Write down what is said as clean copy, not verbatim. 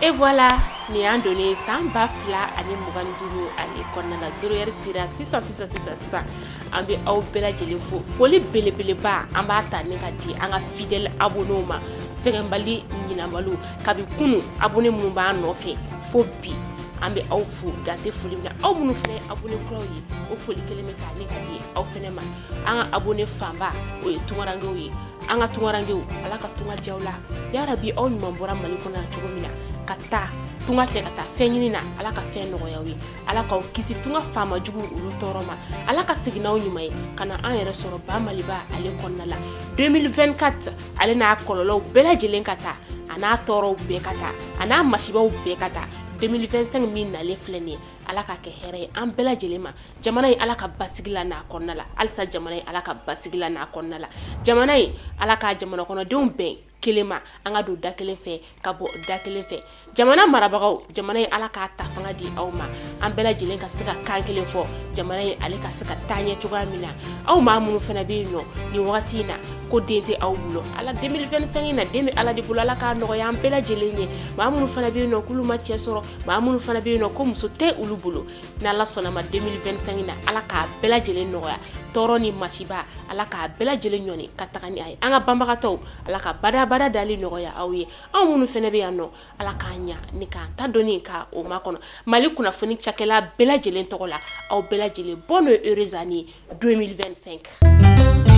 Et voilà, ni an donné 100 bafla ani mugan duru ani konna la 0 heure sira 600 an be aw bela jelen fo foli belebeleba an b'a ta ne ka di an ka fidèle abonné ma sɛgɛnbali ɲinamalu kabi kunu abonné minnu b'a nɔfɛ fo bi an be aw fo dante foli mina aw minnu fɛnɛ abonné kuraw ye o foli kelen bɛ ta ne ka di aw fɛnɛ ma an ka abonné fanba o ye tungarangew ye an ka tungarangew ala ka tunga jawla ya rabi aw ɲuman bɔra mali kɔnɔ cogo min na ka taa tunga fɛ ka taa fɛn ɲini na ala ka fɛn nɔgɔya ye ala k'aw kisi tunga faama jugu olu tɔɔrɔ ma ala ka segin n'aw ɲuman ye ka na an yɛrɛ sɔrɔ ba maliba ale kɔnɔna la 2024 ale n'a kɔlɔlɔw bɛɛ lajɛlen ka taa a n'a tɔɔrɔw bɛɛ ka taa a n'a masibaw bɛɛ ka taa 2025 min nalen filɛ nin ye ala ka kɛ hɛrɛ ye an bɛɛ lajɛlen ma jamana in ala ka basigi la n'a kɔnɔna la halisa jamana in ala ka basigi la n'a kɔnɔna la jamana in ala ka jamana kɔnɔdenw bɛn kelen ma an ka don da kelen fɛ ka bɔ da kelen fɛ jamana marabagaw jamana in ala k'a ta fanga di aw ma an bɛɛ lajɛlen ka se ka kan kelen fɔ jamana in ale ka se ka taa ɲɛ cogoya min na aw maa minnu fana bɛ yen nɔ nin wagati in na ko den tɛ aw bolo ala 2025 in na den bɛ ala de bolo ala k'a nɔgɔya an bɛɛ lajɛlen ye maa minnu fana bɛ yen nɔ k'olu ma cɛ sɔrɔ maa minnu fana bɛ yen nɔ ko muso tɛ olu bolo n'ala sɔnna ma 2025 in na ala k'a bɛɛ lajɛlen nɔgɔya tɔɔrɔ ni masiba ala k'a bɛɛ lajɛlen ɲɔni ka taga ni a ye an ka banbagatɔw ala ka bada dali nɔgɔya aw ye anw minnu fana bɛ yan nɔ ala k'a ɲa ni k'an ta dɔnni ka o ma kɔnɔ mali kunnafoni cakɛla bɛɛ lajɛlen tɔgɔ la aw bɛɛ lajɛlen bonne heureuse année 2025